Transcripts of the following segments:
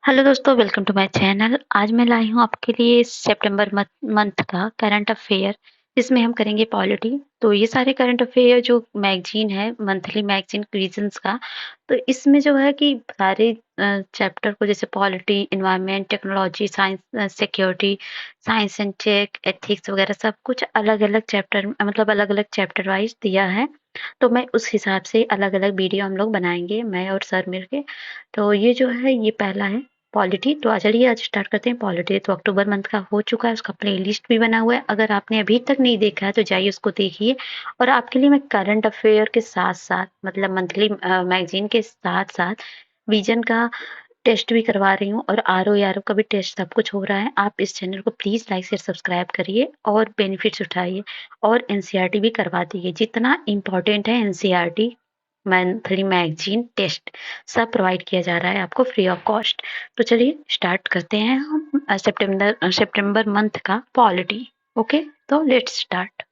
Hello दोस्तों, welcome to my channel. आज मैं लाई हूँ आपके लिए सितंबर मंथ का करंट अफेयर, जिसमें हम करेंगे पॉलिटी। तो ये सारे करंट अफेयर जो मैगजीन है, मंथली मैगजीन क्विज़न्स का, तो इसमें जो है कि सारे चैप्टर को, जैसे polity, environment, technology, science, security, science and tech, ethics वगैरह सब कुछ अलग-अलग चैप्टर, मतलब अलग-अलग चैप्टर वाइज़ दिया है। तो मैं उस हिसाब से अलग-अलग वीडियो हम लोग बनाएँगे, मैं और सर मिलके। तो ये जो है, ये पहला है पॉलिटी। तो चलिए आज स्टार्ट करते हैं पॉलिटी। तो अक्टूबर मंथ का हो चुका है, उसका प्लेलिस्ट भी बना हुआ है। अगर आपने अभी तक नहीं देखा है तो जाइए उसको देखिए। और आपके लिए मैं करंट अफेयर के साथ-साथ, मतलब मंथली मैगज़ीन के साथ-साथ विज़न का टेस्ट भी करवा रही हूँ, और आरओ का भी टेस्ट सब कुछ हो रहा है। आप इस चैनल को प्लीज़ लाइक शेयर सब्सक्राइब करिए और बेनिफिट्स उठाइए, और एनसीईआरटी भी करवा दीजिए। जितना इम्पोर्टेंट है एनसीईआरटी, मंथली मैगज़ीन टेस्ट, सब प्रोवाइड किया जा रहा है आपको फ्री ऑफ कॉस्ट। तो चलिए स्टार्ट करते हैं हम सितंबर मंथ का पॉलिटी। ओके, तो लेट्स स्टार्ट।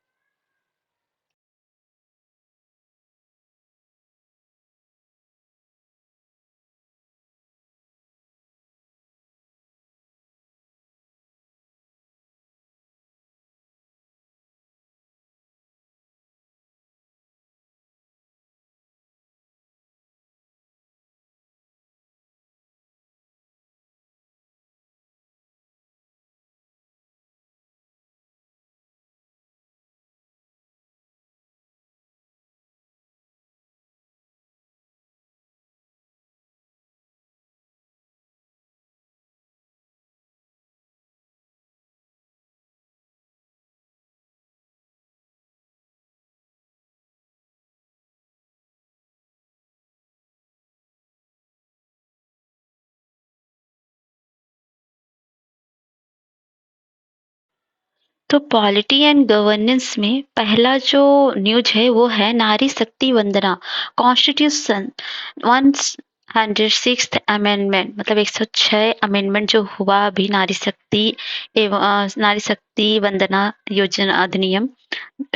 तो पॉलिटी एंड गवर्नेंस में पहला जो न्यूज है वो है नारी शक्ति वंदना। कॉन्स्टिट्यूशन 106th अमेंडमेंट, मतलब 106 अमेंडमेंट जो हुआ अभी, नारी शक्ति एवं नारी शक्ति वंदना योजना अधिनियम,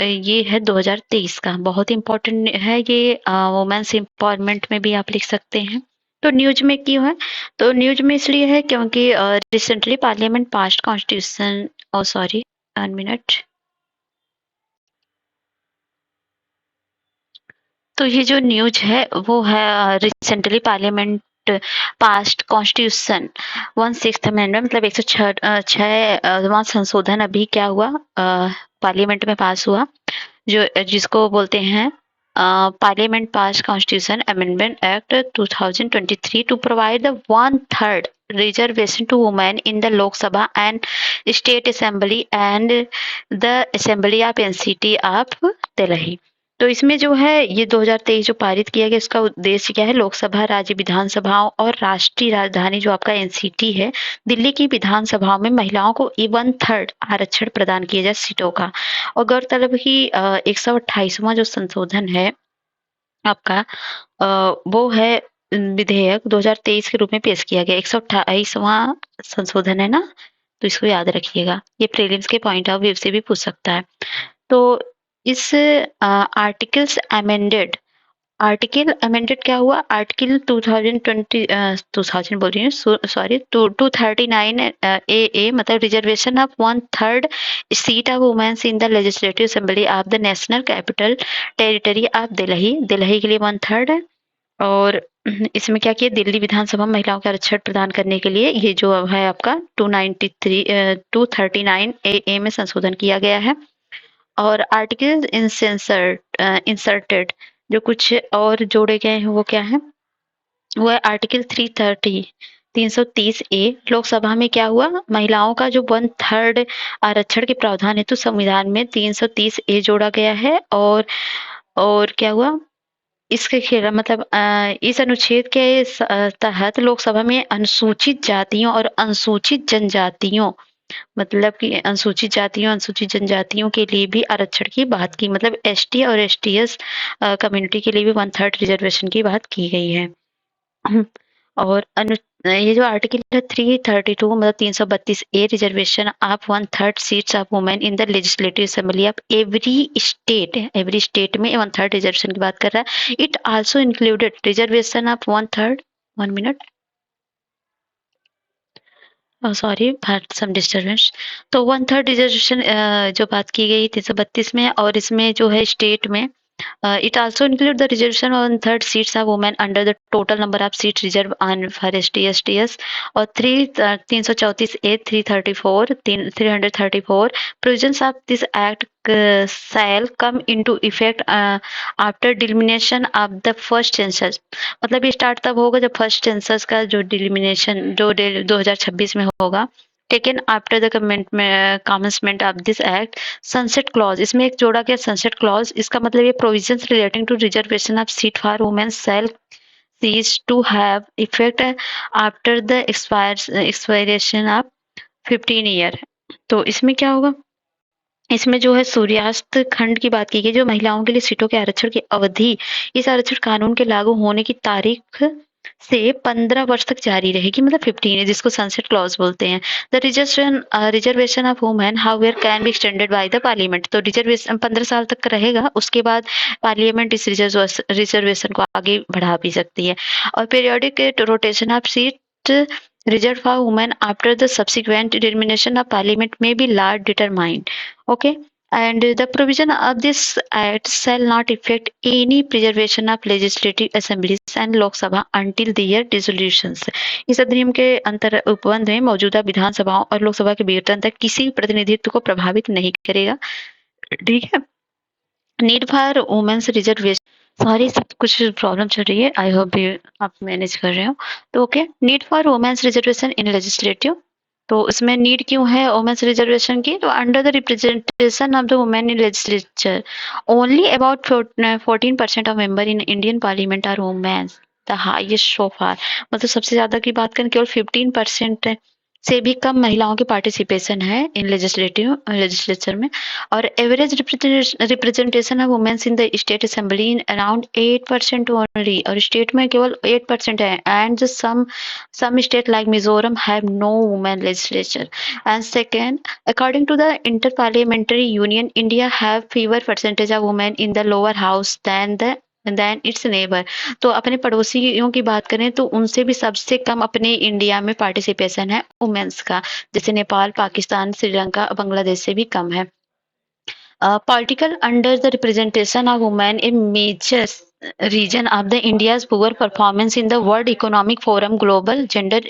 ये है 2023 का। बहुत इम्पोर्टेंट है ये, वुमेन्स एम्पावरमेंट में भी आप लिख सकते हैं। तो न्यूज में क्यों है? तो न्यूज में इसलिए है क्योंकि रिसेंटली पार्लियामेंट पास्ट कॉन्स्टिट्यूशन, ओ सॉरी, 1 मिनट। तो ये जो न्यूज है वो है recently parliament past constitution 1/6 amendment, मतलब 106वां संशोधन अभी क्या हुआ, पार्लियामेंट में पास हुआ, जो जिसको बोलते हैं parliament pass constitution amendment act 2023 to provide the 1/3 reservation to women in the Lok Sabha and state assembly and the assembly of NCT of Delhi. तो इसमें जो है ये 2023 जो पारित किया गया, इसका उद्देश्य क्या है? लोकसभा, राज्य विधानसभाओं और राष्ट्रीय राजधानी जो आपका एनसीटी है, दिल्ली की विधानसभाओं में महिलाओं को 1/3 आरक्षण प्रदान किया जाए सीटों का। और गौरतलब कि 128वां जो संशोधन है आपका, वो है विधेयक 2023 के रूप में पेश किया गया। 128वां संशोधन है ना, तो इसको याद रखिएगा। ये प्रीलिम्स के पॉइंट ऑफ व्यू से भी पूछ सकता है। तो इस आर्टिकल्स अमेंडेड, आर्टिकल अमेंडेड क्या हुआ? आर्टिकल 2020 बोल रही हूँ, सॉरी, 239 ए, मतलब reservation of 1/3 seat of women's in the legislative assembly of the national capital territory of Delhi. Delhi के लिए 1/3 है। और इसमें क्या किया, दिल्ली विधानसभा में महिलाओं के आरक्षण प्रदान करने के लिए ये जो है आपका 239 ए में संशोधन किया गया है। और आर्टिकल इंसर्टेड जो कुछ और जोड़े गए हैं वो क्या है? वो है आर्टिकल 330 ए। लोकसभा में क्या हुआ, महिलाओं का जो 1/3 आरक्षण के प्रावधान हेतु संविधान में 330 ए जोड़ा गया है। और क्या हुआ, इसके खिलाफ, मतलब इस अनुच्छेद के तहत लोकसभा में अनुसूचित जातियों और अनुसूचित जनजातियों, मतलब कि अनुसूचित जातियों, अनुसूचित जनजातियों के लिए भी आरक्षण की बात की, मतलब एसटी और एसटीएस कम्युनिटी के लिए भी 1/3 रिजर्वेशन की बात की गई है। और ये जो आर्टिकल है 332, मतलब 332 A, reservation of 1/3 seats of women in the legislative assembly of every state में 1/3 रिजर्वेशन की बात कर रहा है। It also included reservation of 1/3, 1 minute, sorry some disturbance. तो वन थर्ड रिजर्वेशन जो बात की गई 332 में, और इसमें जो है स्टेट में it also include the reservation on third seats of women under the total number of seats reserved on for ST STS, और 334 334 334 provisions of this act shall come into effect after delimitation of the first census। मतलब ये start तब होगा जब first census का जो डिलिमिनेशन जो 2026 में होगा, taken after the commencement of this act. Sunset clause, इसमें एक जोड़ा गया सनसेट क्लॉज, इसका मतलब ये provisions relating to reservation of seat for women shall cease to have effect after the expiration of 15 year. तो इसमें क्या होगा, इसमें जो है सूर्यास्त खंड की बात की गई, जो महिलाओं के लिए सीटों के आरक्षण की अवधि इस आरक्षण कानून के लागू होने की तारीख से 15 वर्ष तक जारी रहेगी, मतलब 15 है, जिसको सनसेट क्लॉज बोलते हैं। The reservation of women however can be extended by the parliament. तो रिजर्वेशन 15 साल तक रहेगा, उसके बाद पार्लियामेंट इस रिजर्वेशन को आगे बढ़ा भी सकती है। और periodic rotation of seat reserved for women after the subsequent determination of parliament may be law determined, okay, and the provision of this act shall not affect any preservation of legislative assemblies and lok sabha until their dissolutions। इस अधिनियम के अंतर उपबंध में मौजूदा विधानसभाओं और लोकसभा के विघटन तक किसी प्रतिनिधित्व को प्रभावित नहीं करेगा, ठीक है। Need for women's reservation, sorry सब कुछ प्रॉब्लम चल रही है, आई होप भी आप मैनेज कर रहे हो। तो okay, need for women's reservation in legislative, तो इसमें नीड क्यों है वुमेन्स रिजर्वेशन की, तो under the representation of the women in legislature only about 14% of member in Indian parliament are women's, the highest so far. मतलब सबसे ज्यादा की बात करें केवल 15% से भी कम महिलाओं की पार्टिसिपेशन है इन लेजिस्लेचर में। और average representation of women's in the state assembly in around 8% only, और स्टेट में केवल 8% है। And some state like Mizoram have no women legislature। And second, according to the Inter-Parliamentary Union, India have fewer percentage of women in the lower house than its neighbor। तो अपने पड़ोसियों की बात करें तो उनसे भी सबसे कम अपने इंडिया में पार्टिसिपेशन है वुमेन्स का, जैसे नेपाल, पाकिस्तान, श्रीलंका, बांग्लादेश से भी कम है। political under the representation of women a major region of the India's poor performance in the World Economic Forum Global Gender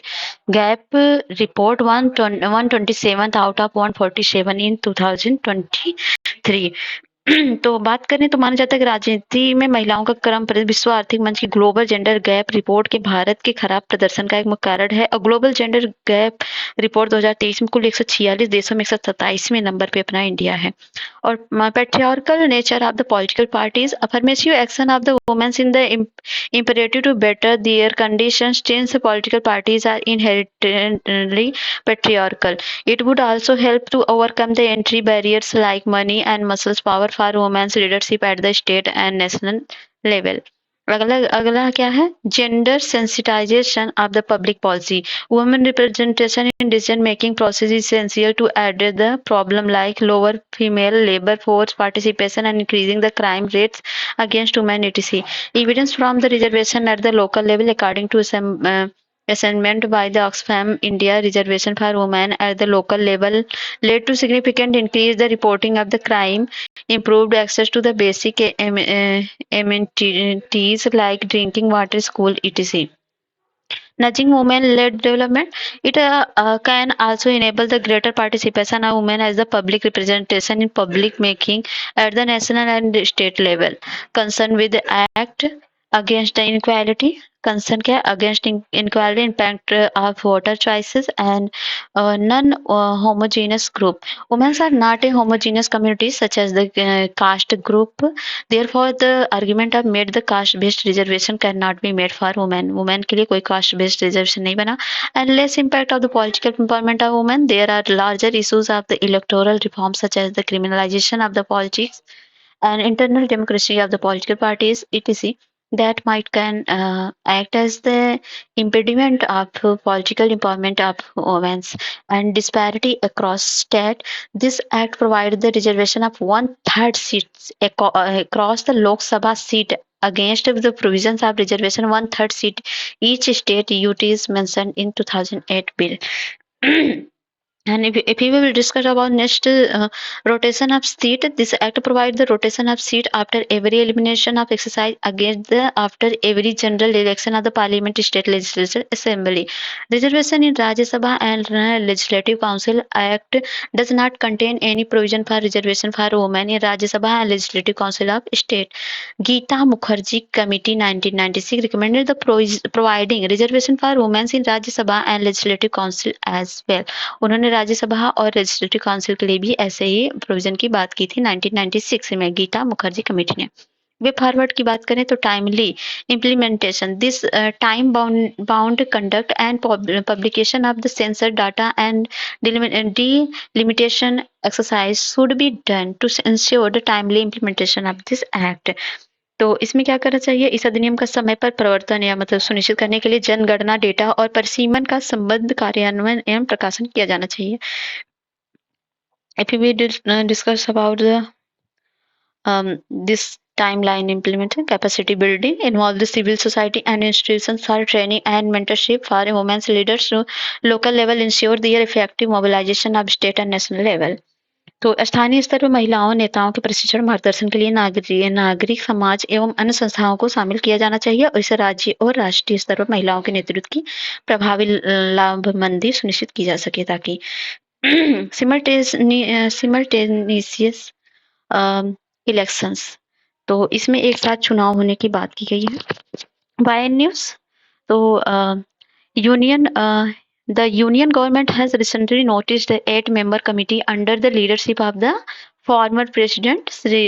Gap Report 127 out of 147 in 2023। तो बात करें तो माना जाता है कि राजनीति में महिलाओं का क्रम विश्व आर्थिक मंच की ग्लोबल जेंडर गैप रिपोर्ट के भारत के खराब प्रदर्शन का एक मुख्य कारण है। और ग्लोबल जेंडर गैप रिपोर्ट 2023 में कुल 146 देशों में 127वें नंबर पे अपना इंडिया है। और patriarchal nature of the political parties, affirmative action of the women in the imperative to better their conditions, since political parties are inherently patriarchal। It would also help to overcome the entry barriers like money and muscles power for women's leadership at the state and national level। अगला क्या है, gender sensitization of the public policy. Women representation in decision making process is essential to address the problem like lower female labour force participation and increasing the crime rates against women etc। Evidence from the reservation at the local level according to some assignment by the Oxfam India, reservation for women at the local level led to significant increase the reporting of the crime, improved access to the basic amenities like drinking water, school etc। Nudging women-led development, it can also enable the greater participation of women as the public representation in public making at the national and state level। Concern with the act against the inequality, concern क्या, against inequality impact of voter choices and non-homogeneous group। Women are not a homogeneous community such as the caste group, therefore the argument of made the caste based reservation cannot be made for women। women के लिए कोई caste based reservation नहीं बना। and less impact of the political empowerment of women, there are larger issues of the electoral reform such as the criminalization of the politics and internal democracy of the political parties etc, that might can act as the impediment of political empowerment of women and disparity across state। This act provides the reservation of 1/3 seats across the Lok Sabha seat against the provisions of reservation 1/3 seat each state UT is mentioned in 2008 bill। And if we will discuss about next rotation of seat, this act provides the rotation of seat after every elimination of exercise against the after every general election of the Parliament State Legislature Assembly. Reservation in Rajya Sabha and Legislative Council Act does not contain any provision for reservation for women in Rajya Sabha and Legislative Council of State. Geeta Mukherjee Committee 1996 recommended the providing reservation for women in Rajya Sabha and Legislative Council as well. उन्होंने राज्यसभा और legislative council के लिए भी ऐसे ही provision की बात की थी 1996 में गीता मुखर्जी कमेटी ने। वे फॉरवर्ड की बात करें तो timely implementation this time bound conduct and publication of the census data and delimitation exercise should be done to ensure the timely implementation of this act. तो इसमें क्या करना चाहिए, इस अधिनियम का समय पर प्रवर्तन या मतलब सुनिश्चित करने के लिए जनगणना डेटा और परिसीमन का संबद्ध कार्यान्वयन एवं प्रकाशन किया जाना चाहिए। If we discuss about the this timeline implementing capacity building involve the civil society and institutions for training and mentorship for women's leaders to local level ensure their effective mobilization of state and national level। तो स्थानीय स्तर पर महिलाओं नेताओं के प्रशिक्षण मार्गदर्शन के लिए नागरिक समाज एवं अन्य संस्थाओं को शामिल किया जाना चाहिए और इसे राज्य और राष्ट्रीय स्तर पर महिलाओं के नेतृत्व की प्रभावी लाभमंदी सुनिश्चित की जा सके ताकि सिमल्टेनियस इलेक्शंस। तो इसमें एक साथ चुनाव होने की बात की गई है। वाई न्यूज, तो the union government has recently noticed the 8-member committee under the leadership of the former president Sri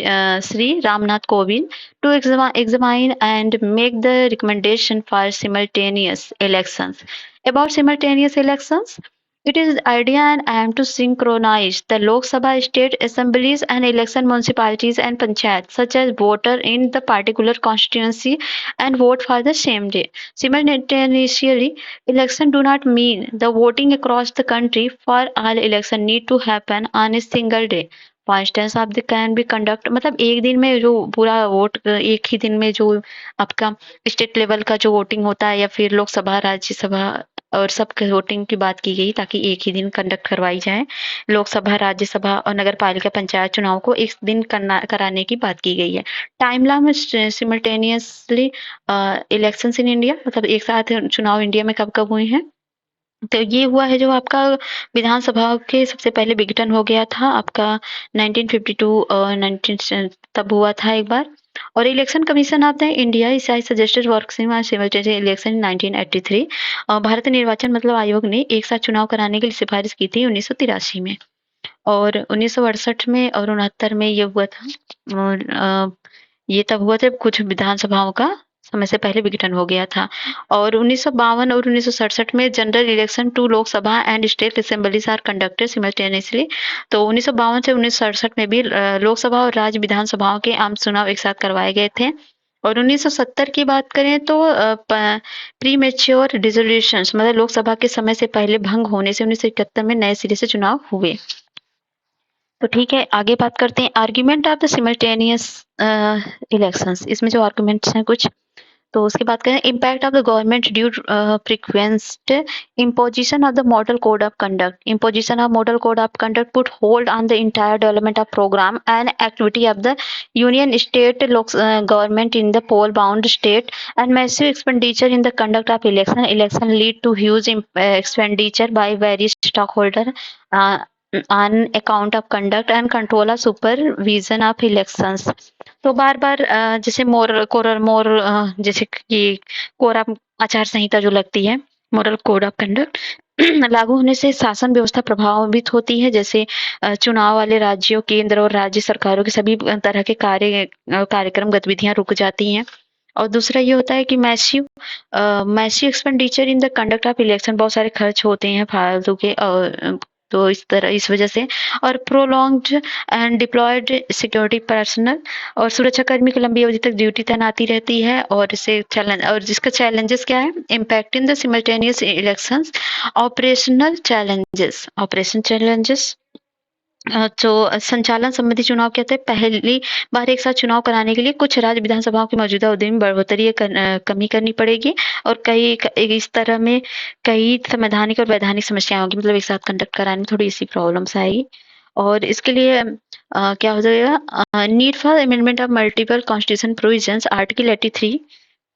Ramnath Kovind to examine and make the recommendation for simultaneous elections. About simultaneous elections, it is the idea and aim to synchronize the Lok Sabha, state assemblies and election municipalities and panchayats such as voter in the particular constituency and vote for the same day. Simultaneously, election do not mean the voting across the country for all election need to happen on a single day. For instance, आप can be conduct मतलब एक दिन में जो पूरा vote एक ही दिन में जो आपका स्टेट लेवल का जो वोटिंग होता है या फिर लोकसभा राज्यसभा और सब वोटिंग की बात की गई ताकि एक ही दिन कंडक्ट करवाई जाए। लोकसभा राज्यसभा और नगर पालिका पंचायत चुनाव को एक दिन कराने की बात की गई है। Timeline simultaneously elections in India मतलब एक साथ चुनाव इंडिया में कब कब हुए हैं, तो ये हुआ है जो आपका विधानसभा के सबसे पहले विघटन हो गया था आपका 1952 19 तब हुआ था एक बार। और election commission of the India is I suggested working on simultaneous election in 1983। भारतीय निर्वाचन मतलब आयोग ने एक साथ चुनाव कराने के लिए सिफारिश की थी 1983 में और 1968 में और 69 में ये हुआ था। और ये तब हुआ जब कुछ विधानसभाओं का समय से पहले विघटन हो गया था। और 1952 और 1967 में general election to Lok Sabha and state assemblies are conducted simultaneously. तो 1952 से 1967 में भी लोकसभा और राज्य विधानसभाओं के आम चुनाव एक साथ करवाए गए थे। और 1970 की बात करें तो प्री मेच्योर डिसोल्यूशंस मतलब लोकसभा के समय से पहले भंग होने से 1971 में नए सिरे से चुनाव हुए। तो ठीक है, आगे बात करते हैं argument of the simultaneous elections. इसमें जो आर्ग्यूमेंट्स हैं कुछ, तो उसकी बात करें impact of the government due frequent imposition of the model code of conduct. Imposition of model code of conduct put hold on the entire development of program and activity of the union state government in the poll bound state and massive expenditure in the conduct of election lead to huge expenditure by various stockholder on account of conduct and control of supervision of elections। तो बार बार जैसे जैसे कि कोरा आचार संहिता जो लगती है model code of conduct लागू होने से शासन व्यवस्था प्रभावित होती है। जैसे चुनाव वाले राज्यों केंद्र और राज्य सरकारों के सभी तरह के कार्यक्रम गतिविधियां रुक जाती हैं। और दूसरा ये होता है कि massive expenditure in the conduct of election बहुत सारे खर्च होते हैं फालतू के तो इस वजह से। और prolonged and deployed security personnel और सुरक्षा कर्मी की लंबी अवधि तक ड्यूटी तैनाती रहती है। और इसे चैलेंज और जिसका चैलेंजेस क्या है impact in the simultaneous elections operation challenges जो संचालन संबंधी चुनाव क्या होते हैं, पहली बार एक साथ चुनाव कराने के लिए कुछ राज्य विधानसभाओं की मौजूदा अवधि में बढ़ोतरी या कमी करनी पड़ेगी, और इस तरह में कई संवैधानिक और वैधानिक समस्याएं होंगी, मतलब एक साथ कंडक्ट कराने में थोड़ी सी प्रॉब्लम्स आएगी। और इसके लिए क्या हो जाएगा, need for amendment of multiple constitution provisions, article 83,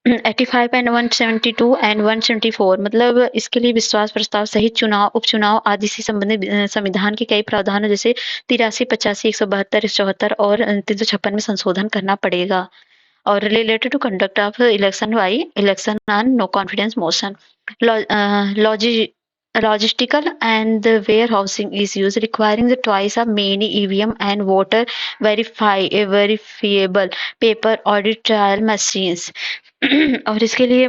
85 and 172 and 174, मतलब इसके लिए विश्वास प्रस्ताव सहित चुनाव, उपचुनाव आदि से संबंधित संविधान के कई प्रावधानों जैसे 83, 85, 172, 174 और 356 में संशोधन करना पड़ेगा। और related to conduct of election by election on no confidence motion, logistical and the warehousing issues requiring the twice of many EVM and voter verifiable paper audit trial machines। और इसके लिए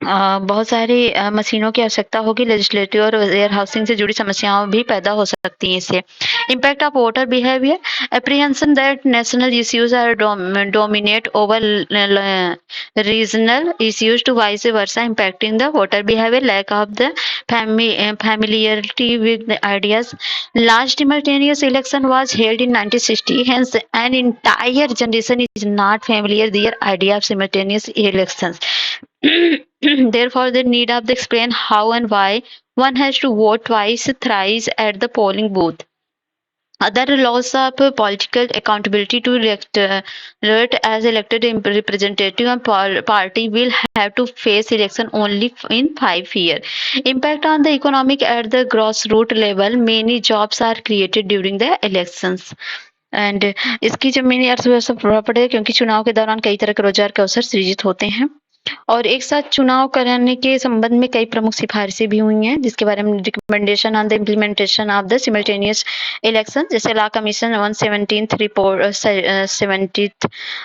बहुत सारी मशीनों की आवश्यकता होगी, लेजिस्लेटिव और वेयर हाउसिंग से जुड़ी समस्याओं भी पैदा हो सकती हैं इससे। Impact of voter behaviour, apprehension that national issues are dominate over regional issues to vice versa, impacting the voter behaviour, lack of the familiarity with the ideas. Last simultaneous election was held in 1960, hence an entire generation is not familiar with their idea of simultaneous elections. Therefore, the need of the explain how and why one has to vote twice, thrice at the polling booth. Other laws of political accountability to electorate as elected representative and party will have to face election only in 5 years. Impact on the economic at the grassroots level, many jobs are created during the elections. And इसकी जमीनी अर्थव्यवस्था पर प्रभाव पड़ेगा क्योंकि चुनाव के दौरान कई तरह के रोजगार के अवसर सृजित होते हैं। और एक साथ चुनाव कराने के संबंध में कई प्रमुख सिफारिशें भी हुई हैं, जिसके बारे में recommendation on the implementation of the simultaneous election, जैसे लॉ कमीशन 117 रिपोर्ट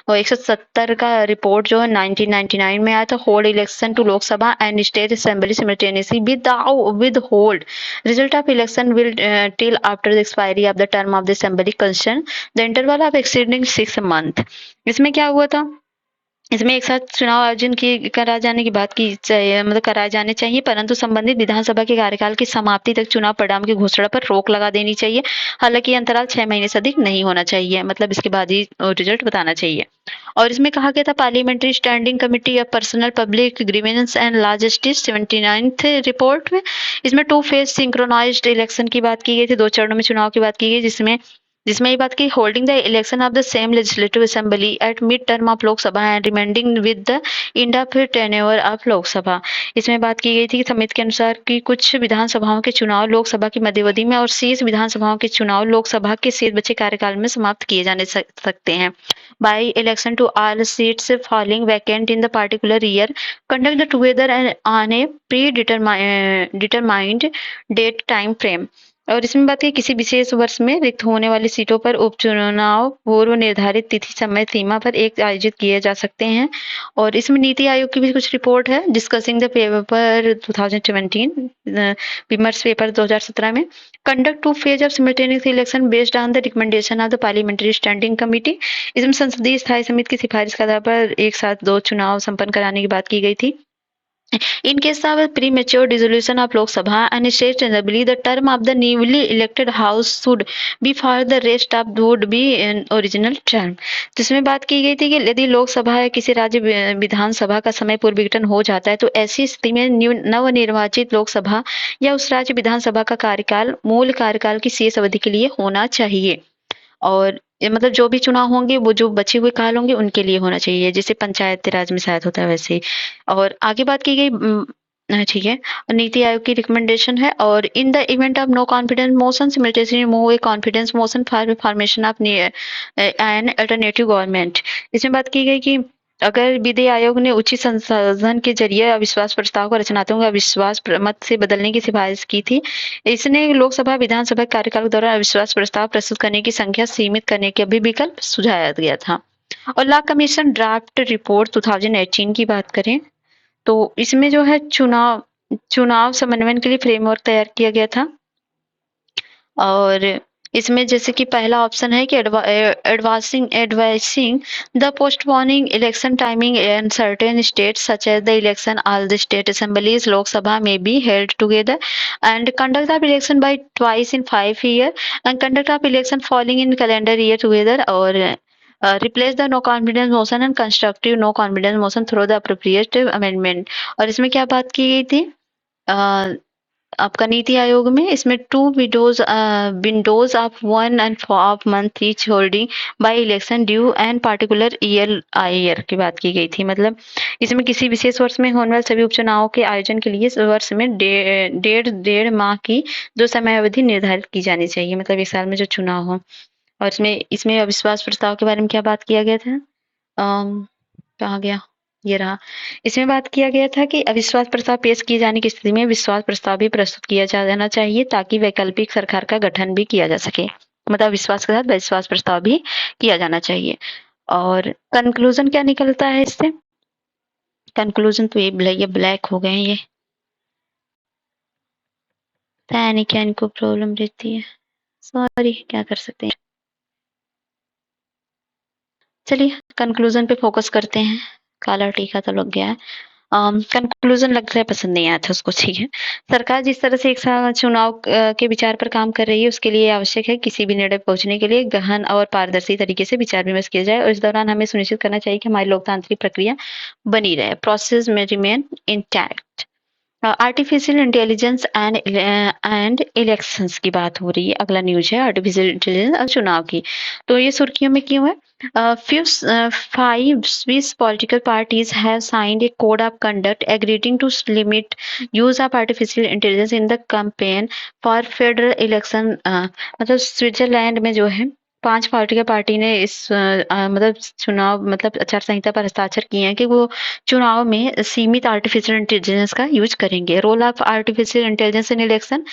170 का रिपोर्ट जो 1999 में आया था, hold election to Lok Sabha and state assembly simultaneously with hold result of election will till after the expiry of the term of the assembly concern the interval of exceeding 6 month. इसमें क्या हुआ था, इसमें एक साथ चुनाव आयोजन की कराए जाने की बात की चाहिए, मतलब कराए जाने चाहिए, परंतु संबंधित विधानसभा के कार्यकाल की समाप्ति तक चुनाव परिणाम की घोषणा पर रोक लगा देनी चाहिए। हालांकि अंतराल 6 महीने से अधिक नहीं होना चाहिए, मतलब इसके बाद ही रिजल्ट बताना चाहिए। और इसमें कहा गया था parliamentary standing committee of personnel public grievance and law justice 79th report में, इसमें 2 फेज सिंक्रोनाइज्ड इलेक्शन की बात की गई थी, 2 चरणों में चुनाव की बात की गई, जिसमें ये बात की holding the election of the same legislative assembly at mid term of Lok Sabha and reminding with the end of tenure of Lok Sabha. इसमें बात की गई थी कि समिति के अनुसार कि कुछ विधानसभाओं के चुनाव लोकसभा की मध्यावधि में और शेष विधानसभाओं के चुनाव लोकसभा के शेष बचे कार्यकाल में समाप्त किए जाने सकते हैं। By election to all seats falling vacant in the particular year conduct together on a predetermined date time frame. और इसमें बात की किसी विशेष वर्ष में रिक्त होने वाली सीटों पर उपचुनाव पूर्व निर्धारित तिथि समय सीमा पर एक आयोजित किए जा सकते हैं। और इसमें नीति आयोग की भी कुछ रिपोर्ट है, डिस्कसिंग द पेपर 2017 विमर्श पेपर 2017 में, conduct 2 phase of simultaneous election based on the recommendation of the parliamentary standing committee. इसमें संसदीय स्थायी समिति की सिफारिश के आधार पर एक साथ 2 चुनाव संपन्न कराने की बात की गई थी। In case of a premature dissolution of Lok Sabha and State Assembly, the term of the newly elected house should be for the rest of would be an original term। जिसमें बात की गई थी कि यदि लोकसभा या किसी राज्य विधानसभा का समय पूर्व विघटन हो जाता है तो ऐसी स्थिति में नवनिर्वाचित लोकसभा या उस राज्य विधानसभा का कार्यकाल मूल कार्यकाल की शेष अवधि के लिए होना चाहिए। और मतलब जो भी चुनाव होंगे वो जो बचे हुए काल होंगे उनके लिए होना चाहिए, जैसे पंचायती राज में शायद होता है वैसे। और आगे बात की गई, ठीक है, नीति आयोग की रिकमेंडेशन है। और in the event of no confidence motion simultaneously move a confidence motion for formation of an alternative government. इसमें बात की गई कि अगर विधि आयोग ने उचित संशोधन के जरिए अविश्वास प्रस्ताव को रचनात्मक अविश्वास मत से बदलने की सिफारिश की थी, इसने लोकसभा विधानसभा कार्यकाल के दौरान अविश्वास प्रस्ताव प्रस्तुत करने की संख्या सीमित करने के भी विकल्प सुझाया गया था। और लॉ कमीशन ड्राफ्ट रिपोर्ट 2018 की बात करें तो इसमें जो है चुनाव समन्वयन के लिए फ्रेमवर्क तैयार किया गया था। और इसमें जैसे कि पहला ऑप्शन है कि advising the postponing election timing in certain states such as the election all the state assemblies Lok Sabha में be held together and conduct of election by twice in 5 years and conduct of election following in calendar year together और replace the no confidence motion and constructive no confidence motion through the appropriate amendment. और इसमें क्या बात की गई थी आपका नीति आयोग में, इसमें two windows of 1 and 4 month each holding by election due and particular year की बात की गई थी। मतलब इसमें किसी विशेष वर्ष में होने वाले सभी उपचुनावों के आयोजन के लिए इस वर्ष में डेढ़ माह की जो समय अवधि निर्धारित की जानी चाहिए, मतलब इस साल में जो चुनाव हो। और इसमें अविश्वास प्रस्ताव के बारे में क्या बात किया गया था, कहाँ गया, ये रहा। इसमें बात किया गया था कि अविश्वास प्रस्ताव पेश किए जाने की स्थिति में विश्वास प्रस्ताव भी प्रस्तुत किया जाना चाहिए ताकि वैकल्पिक सरकार का गठन भी किया जा सके। मतलब विश्वास के साथ विश्वास प्रस्ताव भी किया जाना चाहिए। और कंक्लूजन क्या निकलता है इससे, कंक्लूजन तो ये ब्लैक हो गए ये, पता नहीं क्या इनको प्रॉब्लम रहती है, सॉरी क्या कर सकते हैं। चलिए कंक्लूजन पे फोकस करते हैं, काला टीका तो लग गया है। कंक्लूजन लगता है पसंद नहीं आया था उसको, ठीक है। सरकार जिस तरह से एक साल चुनाव के विचार पर काम कर रही है उसके लिए आवश्यक है किसी भी निर्णय पहुंचने के लिए गहन और पारदर्शी तरीके से विचार विमर्श किया जाए और इस दौरान हमें सुनिश्चित करना चाहिए कि हमारी लोकतांत्रिक प्रक्रिया बनी रहे, प्रोसेस में remain intact. Artificial intelligence and elections की बात हो रही है, अगला न्यूज है आर्टिफिशियल इंटेलिजेंस और चुनाव की। तो ये सुर्खियों में क्यों है? Five Swiss political parties have signed a code of conduct agreeing to limit use of artificial intelligence in the campaign for federal election। मतलब स्विट्जरलैंड में जो है 5 पॉलिटिकल पार्टी ने इस मतलब चुनाव मतलब आचार संहिता पर हस्ताक्षर किए हैं कि वो चुनाव में सीमित आर्टिफिशियल इंटेलिजेंस का यूज करेंगे। Role of artificial intelligence in election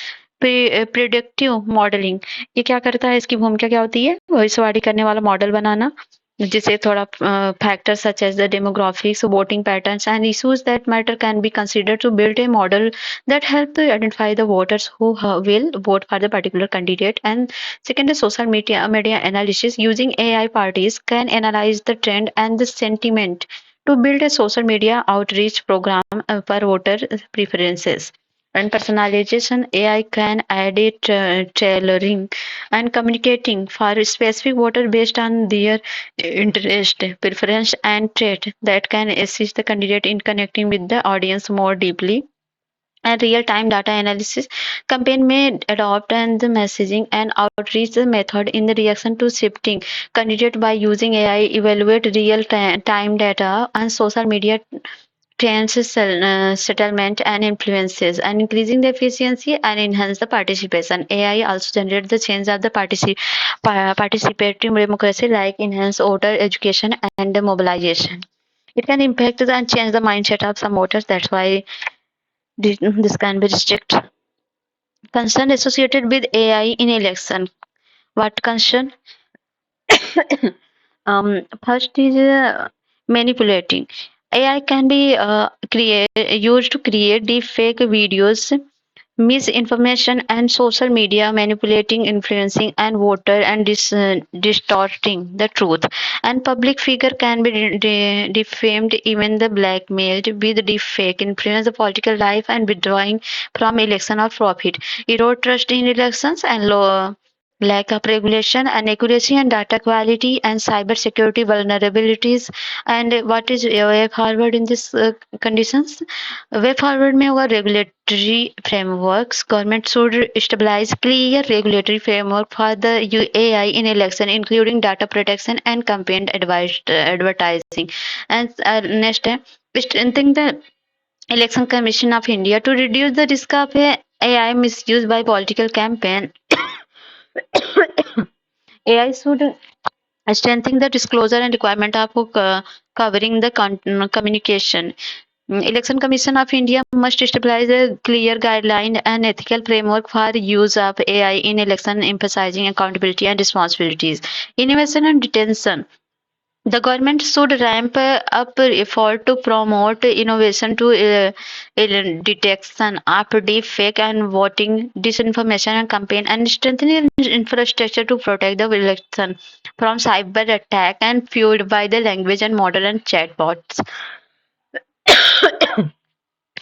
predictive modelling, ये क्या करता है, इसकी भूमिका क्या होती है? भविष्यवाणी करने वाला मॉडल बनाना जिसे थोड़ा factors such as the demographics, voting patterns and issues that matter can be considered to build a model that help to identify the voters who will vote for the particular candidate। And second is social media analysis using AI parties can analyze the trend and the sentiment to build a social media outreach program for voter preferences। And personalization, AI can edit tailoring and communicating for a specific voter based on their interest, preference, and trait that can assist the candidate in connecting with the audience more deeply। And real-time data analysis, campaign may adopt and the messaging and outreach method in the reaction to shifting candidate by using AI, evaluate real-time data and social media trends, settlement and influences, and increasing the efficiency and enhance the participation। AI also generate the change of the participatory democracy like enhance voter education and mobilization। It can impact and change the mindset of some voters, that's why this can be restricted। Concern associated with AI in election. What concern? First is manipulating. AI can be used to create deep fake videos, misinformation, and social media manipulating, influencing, and voter and distorting the truth. And public figure can be defamed, even the blackmailed with deep fake, influence the political life, and withdrawing from election or profit, erode trust in elections, and lack of regulation and accuracy and data quality and cyber security vulnerabilities। And what is way forward in this conditions? Way forward में होगा regulatory frameworks। Government should establish clear regulatory framework for the AI in election, including data protection and campaign advertising। And next है strengthening the Election Commission of India to reduce the risk of AI misuse by political campaign। AI should strengthen the disclosure and requirement of covering the communication। Election Commission of India must establish a clear guideline and ethical framework for use of AI in election, emphasizing accountability and responsibilities। Innovation and detention. The government should ramp up effort to promote innovation to detection of deep fake and voting disinformation and campaign, and strengthening infrastructure to protect the election from cyber attack and fueled by the language and model and chatbots.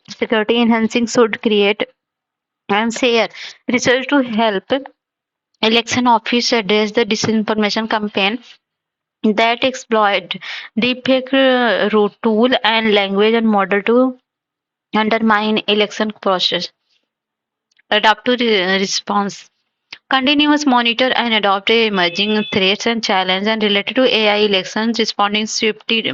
Security enhancing should create and share research to help election office address the disinformation campaign that exploit deepfake root tool and language and model to undermine election process. Adapt to response. Continuous monitor and adopt emerging threats and challenges and related to AI elections, responding swiftly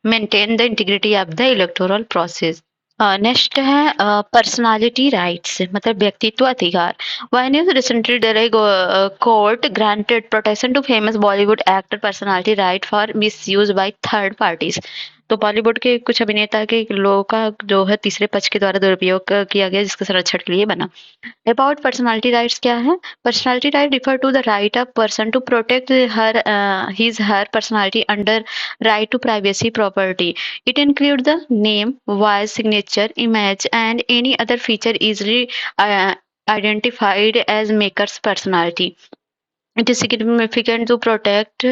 maintain the integrity of the electoral process. Next है personality rights मतलब व्यक्तित्व अधिकार. When is recently there a court granted protection to famous Bollywood actor personality right for misuse by third parties. तो बॉलीवुड के कुछ अभिनेता के लोगों का जो है तीसरे पक्ष के द्वारा दुरुपयोग किया गया जिसके संरक्षण के लिए बना. अबाउट पर्सनालिटी राइट्स क्या है? Personality right refer to the right of person to protect her his her personality under right to privacy property. It includes the name, voice, signature, image, and any other feature easily identified as maker's personality. It is significant to protect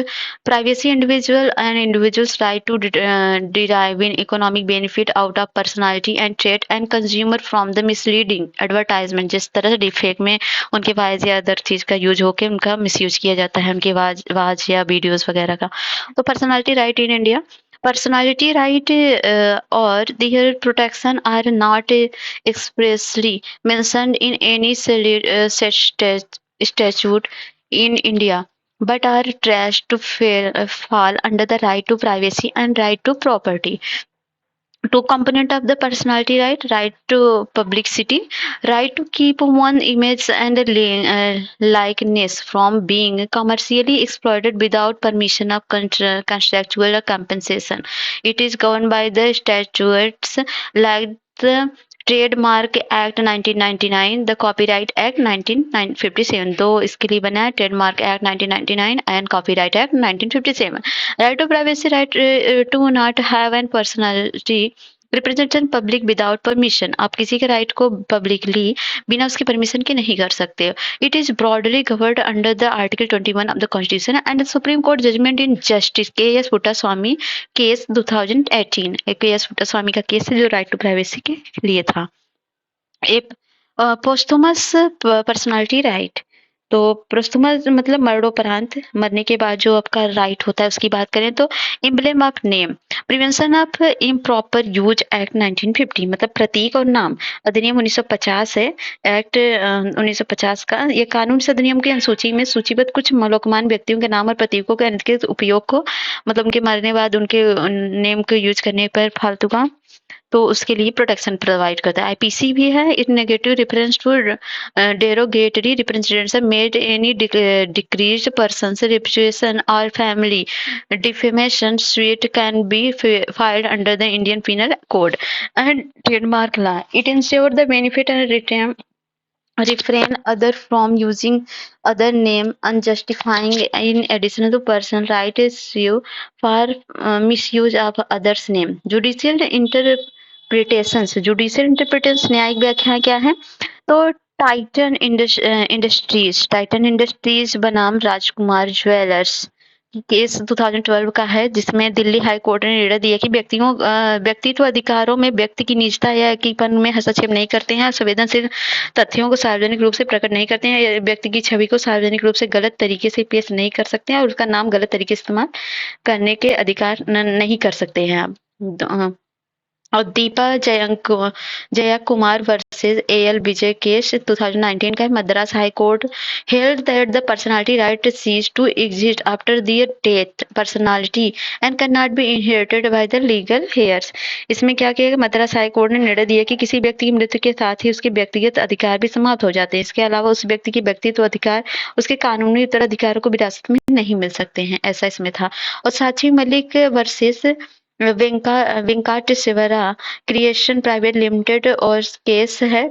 privacy individual and individuals' right to deriving economic benefit out of personality and trait and consumer from the misleading advertisement. जिस तरह से डिफेक में उनके आवाज या other चीज का use होके उनका मिसयूज किया जाता है उनकी आवाज या वीडियोस वगैरह का. तो personality right in India. Personality right or their protection are not expressly mentioned in any such statute in India, but are traced to fall under the right to privacy and right to property. Two component of the personality right to publicity, right to keep one image and likeness from being commercially exploited without permission of contractual compensation. It is governed by the statutes like the trademark act 1999, the copyright act 1957. दो इसके लिए बना है, trademark act 1999 and copyright act 1957. Right to privacy, right to not have an personality representation public without permission. आप किसी के right को publicly बिना उसके परमिशन के नहीं कर सकते. It is broadly covered under the article 21 of the constitution and the supreme court judgement in justice K S Puttaswamy case 2018. K S Puttaswamy का केस है जो राइट टू प्राइवेसी के लिए था. एक पोस्टुमस पर्सनालिटी राइट. तो पोस्टुमस मतलब मरणोपरांत, मरने के बाद जो आपका राइट होता है उसकी बात करें तो emblem of name, prevention of improper use act 1950 मतलब प्रतीक और नाम अधिनियम 1950 है. एक्ट 1950 का ये कानून से अधिनियम की अनुसूची में सूचीबद्ध कुछ लोकमान व्यक्तियों के नाम और प्रतीकों के अनधिकृत उपयोग को मतलब उनके मरने बाद उनके नेम को यूज करने पर फालतू का तो उसके लिए प्रोटेक्शन प्रोवाइड करता है. आईपीसी भी है. It negative reference to derogatory representation made any decrees person reputation और family defamation suit can be filed under the Indian Penal Code and trademark law. It ensures the benefit and refrain other from using other name unjustifying in addition to personal right is sue for misuse of others name. Judicial interpretations न्यायिक व्याख्या क्या है? तो Titan industries बनाम राजकुमार jewellers case 2012 का है जिसमें Delhi high court ने निर्णय दिया कि व्यक्तित्व अधिकारों में व्यक्ति की निजता या एकीपन में हस्तक्षेप नहीं करते हैं, संवेदनशील तथ्यों को सार्वजनिक रूप से प्रकट नहीं करते हैं, व्यक्ति की छवि को सार्वजनिक रूप से गलत तरीके से पेश नहीं कर सकते हैं और उसका नाम गलत तरीके से इस्तेमाल करने के अधिकार नहीं कर सकते हैं आप. और Deepa Jaya Kumar versus L Vijay case 2019 का Madras high court held that the personality right cease to exist after their death personality and can not be inherited by the legal heirs. इसमें क्या किया? मद्रास हाई कोर्ट ने निर्णय दिया कि किसी व्यक्ति की मृत्यु के साथ ही उसके व्यक्तिगत अधिकार भी समाप्त हो जाते हैं. इसके अलावा उस व्यक्ति के व्यक्तित्व अधिकार उसके कानूनी उत्तराधिकारों को विरासत में नहीं मिल सकते हैं, ऐसा इसमें था. और Sakshi Malik versus Venkateshwara creation private limited और केस है.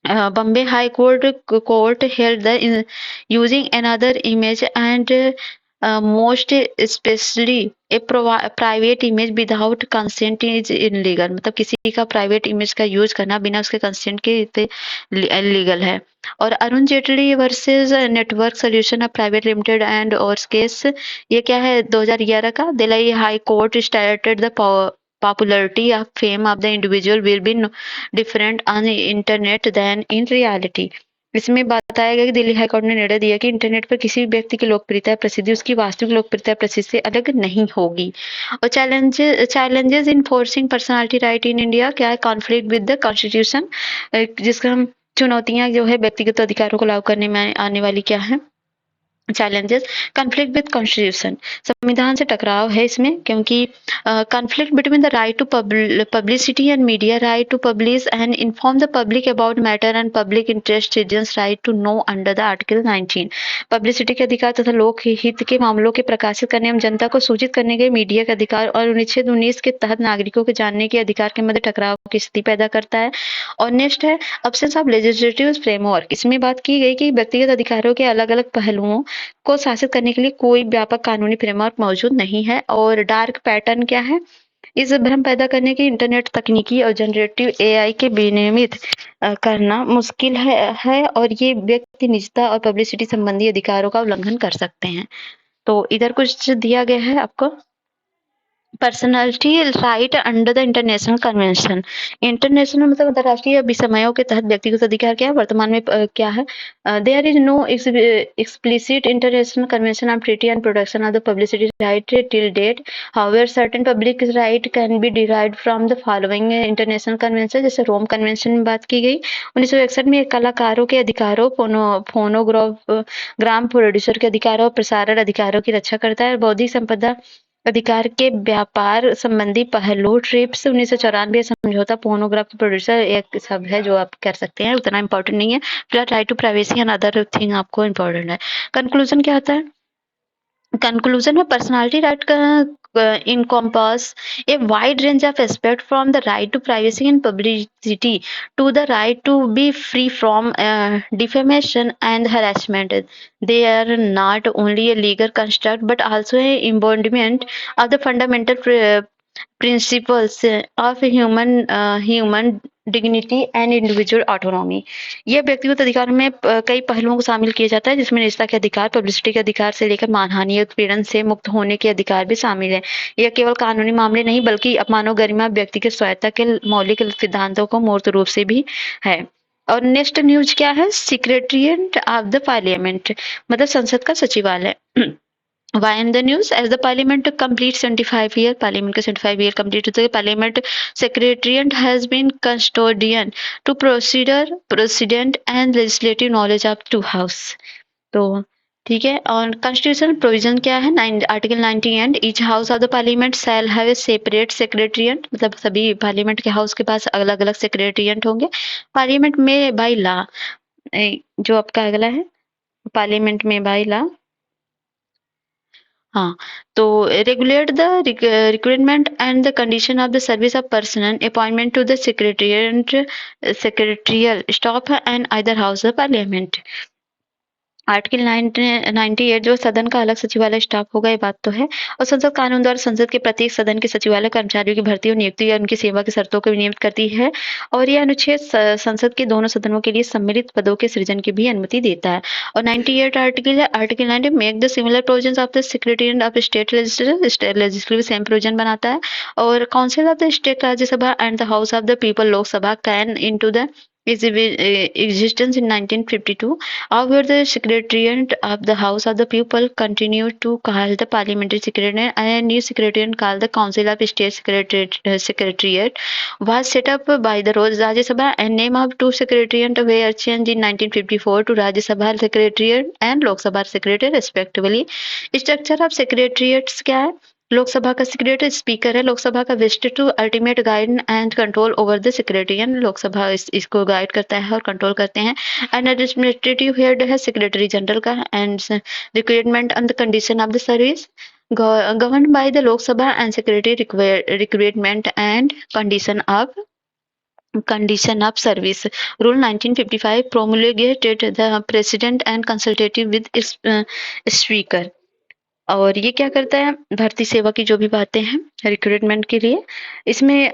Bombay high court held the using another image and most specially a private image without consent is illegal, मतलब किसी का प्राइवेट इमेज का यूज करना बिना उसके कंसेंट के लीगल है। और Arun Jaitley versus network solution of private limited and और केस, ये क्या है 2011 का। Delhi high court started the popularity of fame of the individual will be different on the internet than in reality। इसमें बताया गया कि दिल्ली हाईकोर्ट ने निर्णय दिया कि इंटरनेट पर किसी भी व्यक्ति की लोकप्रियता प्रसिद्धि उसकी वास्तविक लोकप्रियता प्रसिद्धि से अलग नहीं होगी। और challenges in forcing personality right in India क्या है, कॉन्फ्लिक्ट विद द कॉन्स्टिट्यूशन, जिसका हम चुनौतियां जो है व्यक्तिगत अधिकारों को लागू करने में आने वाली क्या है चैलेंजेस। कॉन्फ्लिक्ट विद कॉन्स्टिट्यूशन, संविधान से टकराव है इसमें, क्योंकि conflict between the right to publicity and media right to publish and inform the public about matter and public interest citizens right to know under the article 19। Publicity के अधिकार तथा लोक हित के मामलों के प्रकाशित करने एवं जनता को सूचित करने के मीडिया के अधिकार और अनुच्छेद 19 के तहत नागरिकों के जानने के अधिकार के मध्य टकराव की स्थिति पैदा करता है। और नेक्स्ट है अब्सेंस ऑफ लेजिस्लेटिव फ्रेमवर्क। इसमें बात की गई कि व्यक्तिगत अधिकारों के अलग अलग पहलुओं को शासित करने के लिए कोई व्यापक कानूनी फ्रेमवर्क मौजूद नहीं है। और डार्क पैटर्न क्या है, इस भ्रम पैदा करने की इंटरनेट तकनीकी और जनरेटिव एआई के विनियमित करना मुश्किल है और ये व्यक्ति निजता और पब्लिसिटी संबंधी अधिकारों का उल्लंघन कर सकते हैं। तो इधर कुछ दिया गया है आपको। Personality right under the international convention. International मतलब अंतर्राष्ट्रीय विषमयों के तहत व्यक्तिगत अधिकार क्या है वर्तमान में क्या है। There is no explicit international convention on treaty and protection of the publicity right till date. However certain public right can be derived from the following international convention. जैसे रोम कन्वेंशन में बात की गई 1961 में, कलाकारों के अधिकारों, फोनोग्राम प्रोड्यूसर के अधिकारों और प्रसारण अधिकारों की रक्षा करता है। बौद्धिक संपदा अधिकार के व्यापार संबंधी पहलू, ट्रिप्स 1994 समझौता, फोनोग्राफ प्रोड्यूसर एक सब है जो आप कर सकते हैं, उतना इम्पोर्टेंट नहीं है। फिर right to privacy and other thing आपको इम्पोर्टेंट है। कंक्लूजन क्या होता है, कंक्लूजन में पर्सनालिटी राइट का encompass a wide range of aspects from the right to privacy and publicity to the right to be free from defamation and harassment. They are not only a legal construct but also an embodiment of the fundamental principles of human dignity and individual autonomy. ये व्यक्तिगत अधिकार में कई पहलुओं को शामिल किया जाता है, जिसमें निजता के अधिकार, पब्लिसिटी के अधिकार से लेकर मानहानि उत्पीड़न से मुक्त होने के अधिकार भी शामिल है। यह केवल कानूनी मामले नहीं बल्कि मानव गरिमा, व्यक्ति की स्वायत्ता के मौलिक सिद्धांतों को मूर्त रूप से भी है। और नेक्स्ट न्यूज क्या है, सेक्रेटेरिएट ऑफ द पार्लियामेंट, मतलब संसद का सचिवालय। Why in the news? As the Parliament completes 75 year, Parliament का 75 year complete होते Parliament Secretariat has been custodian to procedure, President and legislative knowledge of two house। तो ठीक है। और कॉन्स्टिट्यूशनल प्रोविजन क्या है, article 90 and each house of the parliament shall have a separate secretariat, मतलब सभी पार्लियामेंट के हाउस के पास अलग अलग सेक्रेटेरिएट होंगे। पार्लियामेंट में बाई लॉ, जो आपका अगला है, पार्लियामेंट में बाई लॉ, हाँ, तो regulate the recruitment and the condition of the service of personnel appointment to the secretarial staff and other house of parliament. Article 98 जो सदन का अलग सचिवालय स्टाफ होगा, ये बात तो है। और संसद कानून द्वारा संसद के प्रत्येक सदन के सचिवालय कर्मचारियों की भर्ती और नियुक्ति या उनकी सेवा की शर्तों को नियमित करती है। और यह अनुच्छेद संसद के दोनों सदनों के लिए सम्मिलित पदों के सृजन की भी अनुमति देता है। और 98 आर्टिकल है, article 90 make the similar provision of the secretariat of state legislative same provision बनाता है। और council of the state Rajya Sabha and the house of the people Lok Sabha can into the existence in 1952. However, the Secretariat of the House of the People continued to call the Parliamentary Secretariat, and a new Secretariat called the Council of State Secretariat was set up by the Rajya Sabha, and name of two Secretariat were changed in 1954 to Rajya Sabha Secretariat and Lok Sabha Secretariat respectively. Structure of Secretariats क्या है, लोकसभा का secretary speaker है, लोकसभा का vest to ultimate guide and control over the secretariat, Lok Sabha इसको guide करता है और control करते हैं। एंड एडमिनिस्ट्रेटिव हेड है सेक्रेटरी जनरल का, and recruitment and the condition of the service govern by the Lok Sabha and secretary recruitment and condition of service rule 1955 promulgated the president and consultative with speaker। और ये क्या करता है, भर्ती सेवा की जो भी बातें हैं रिक्रूटमेंट के लिए, इसमें